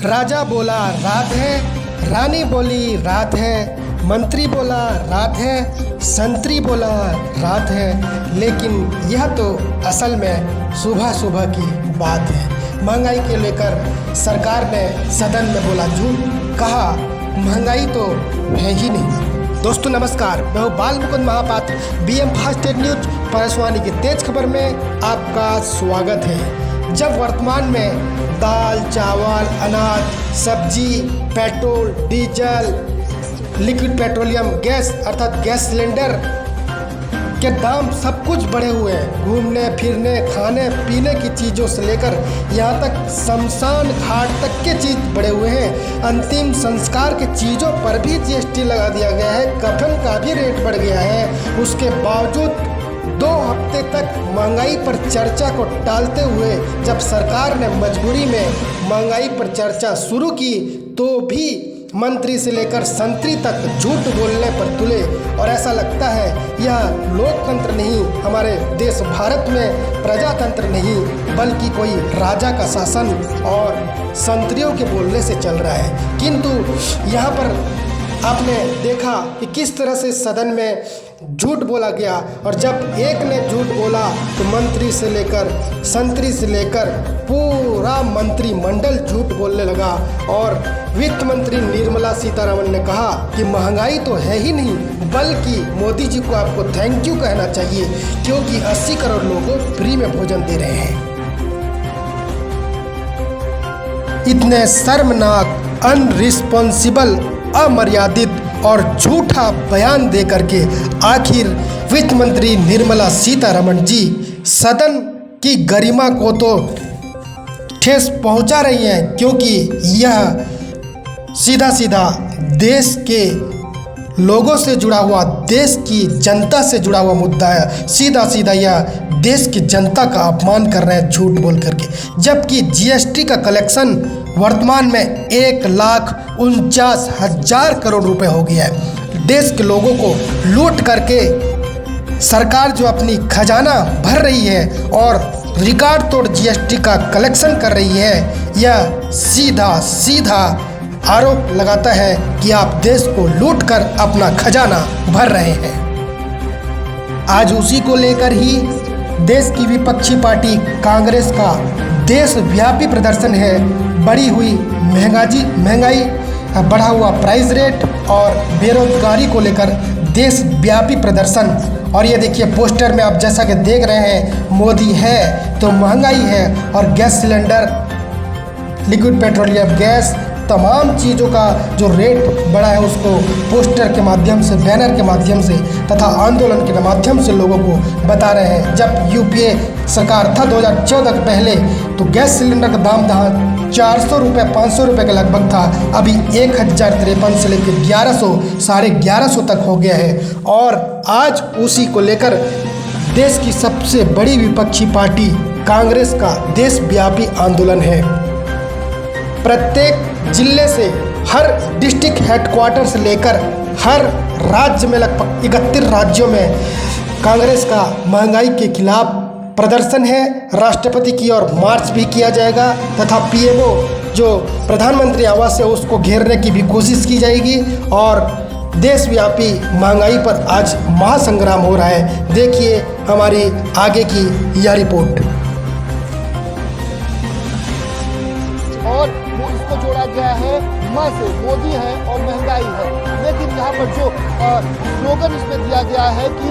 राजा बोला रात है, रानी बोली रात है, मंत्री बोला रात है, संतरी बोला रात है, लेकिन यह तो असल में सुबह सुबह की बात है। महंगाई के लेकर सरकार ने सदन में बोला झूठ, कहा महंगाई तो है ही नहीं। दोस्तों नमस्कार, मैं हूँ Bal Mukund Mahapatra. BM fast news परेशानी की तेज खबर में आपका स्वागत है। जब वर्तमान में दाल, चावल, अनाज, सब्जी, petrol, diesel, liquid petroleum gas अर्थात गैस सिलेंडर के दाम सब कुछ बढ़े हुए हैं। घूमने फिरने, खाने पीने की चीज़ों से लेकर यहाँ तक शमशान घाट तक के चीज़ बढ़े हुए हैं। अंतिम संस्कार के चीज़ों पर भी GST लगा दिया गया है। कफन का भी रेट बढ़ गया है। उसके बावजूद 2 हफ्ते तक महंगाई पर चर्चा को टालते हुए जब सरकार ने मजबूरी में महंगाई पर चर्चा शुरू की तो भी मंत्री से लेकर संतरी तक झूठ बोलने पर तुले। और ऐसा लगता है यह लोकतंत्र नहीं, हमारे देश भारत में प्रजातंत्र नहीं बल्कि कोई राजा का शासन और संतरियों के बोलने से चल रहा है। किंतु यहाँ पर आपने देखा कि किस तरह से सदन में झूठ बोला गया, और जब एक ने झूठ बोला तो मंत्री से लेकर संतरी से लेकर पूरा मंत्रिमंडल झूठ बोलने लगा। और वित्त मंत्री निर्मला सीतारमण ने कहा कि महंगाई तो है ही नहीं बल्कि मोदी जी को आपको थैंक यू कहना चाहिए क्योंकि 80 करोड़ लोगों को फ्री में भोजन दे रहे हैं। इतने शर्मनाक, अनरिस्पॉन्सिबल, अमर्यादित और झूठा बयान दे करके आखिर वित्त मंत्री निर्मला सीतारमण जी सदन की गरिमा को तो ठेस पहुंचा रही हैं, क्योंकि यह सीधा सीधा देश के लोगों से जुड़ा हुआ, देश की जनता से जुड़ा हुआ मुद्दा है। सीधा सीधा यह देश की जनता का अपमान कर रहे हैं झूठ बोल करके। जबकि GST का कलेक्शन वर्तमान में 1,49,000 करोड़ रुपए हो गया है। देश के लोगों को लूट करके सरकार जो अपनी खजाना भर रही है और रिकॉर्ड तोड़ GST का कलेक्शन कर रही है, यह सीधा सीधा आरोप लगाता है कि आप देश को लूट कर अपना खजाना भर रहे हैं। आज उसी को लेकर ही देश की विपक्षी पार्टी कांग्रेस का देशव्यापी प्रदर्शन है। बढ़ी हुई महंगाई, बढ़ा हुआ प्राइस रेट और बेरोजगारी को लेकर देशव्यापी प्रदर्शन। और ये देखिए पोस्टर में आप जैसा कि देख रहे हैं, मोदी है तो महंगाई है, और gas cylinder, liquid petroleum gas, तमाम चीज़ों का जो रेट बढ़ा है उसको पोस्टर के माध्यम से, बैनर के माध्यम से तथा आंदोलन के माध्यम से लोगों को बता रहे हैं। जब UPA सरकार था 2014 के पहले तो गैस सिलेंडर का दाम था 400 रुपये, 500 रुपये के लगभग था। अभी 1053 से लेकर 1100, 1150 तक हो गया है। और आज उसी को लेकर देश की सबसे बड़ी विपक्षी पार्टी कांग्रेस का देशव्यापी आंदोलन है। प्रत्येक जिले से, हर डिस्ट्रिक्ट हेडक्वार्टर से लेकर हर राज्य में, लगभग 31 राज्यों में कांग्रेस का महंगाई के खिलाफ प्रदर्शन है। राष्ट्रपति की ओर मार्च भी किया जाएगा तथा PMO जो प्रधानमंत्री आवास है उसको घेरने की भी कोशिश की जाएगी। और देशव्यापी महंगाई पर आज महासंग्राम हो रहा है। देखिए हमारी आगे की यह रिपोर्ट। और इसको जोड़ा गया है माँ से, मोदी है और महंगाई है। लेकिन यहाँ पर जो स्लोगन इसमें दिया गया है कि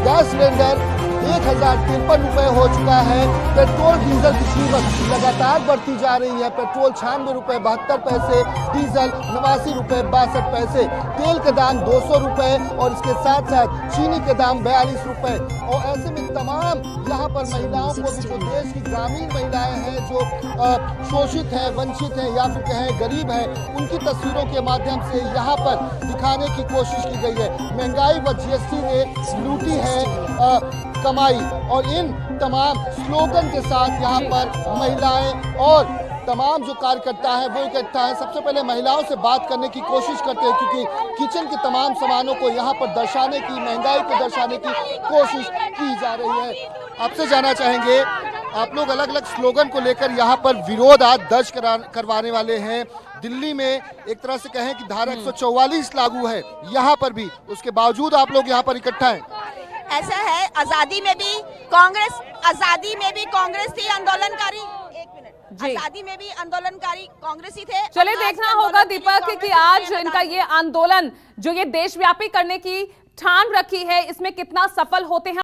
गैस सिलेंडर 1053 रुपये हो चुका है। पेट्रोल डीजल की कीमत लगातार बढ़ती जा रही है। पेट्रोल 96 रुपये 72 पैसे, डीजल 89 रुपये 62 पैसे, तेल का दाम 200 रुपये और इसके साथ साथ चीनी के दाम 42 रुपये। और ऐसे में तमाम यहाँ पर महिलाओं को भी, जो देश की ग्रामीण महिलाएं हैं जो शोषित हैं, वंचित हैं या फिर कहें गरीब हैं, उनकी तस्वीरों के माध्यम से यहाँ पर दिखाने की कोशिश की गई है। महंगाई व GST ने लूटी है कमाई। और इन तमाम स्लोगन के साथ यहाँ पर महिलाएं और तमाम जो कार्यकर्ता हैं वो इकट्ठा हैं। सबसे पहले महिलाओं से बात करने की कोशिश करते हैं क्योंकि किचन के तमाम सामानों को यहाँ पर दर्शाने की, महंगाई को दर्शाने की कोशिश की जा रही है। आपसे जानना चाहेंगे आप लोग अलग अलग स्लोगन को लेकर यहाँ पर विरोध आज दर्ज करवाने वाले हैं। दिल्ली में एक तरह से कहें कि धारा 144 लागू है, यहाँ पर भी, उसके बावजूद आप लोग यहाँ पर इकट्ठा हैं। ऐसा है, आजादी में भी कांग्रेस थी आंदोलनकारी। एक मिनट, आजादी में भी आंदोलनकारी कांग्रेस ही थे। चलिए देखना होगा दीपक कि आज इनका ये आंदोलन जो ये देशव्यापी करने की ठान रखी है, इसमें कितना सफल होते हैं।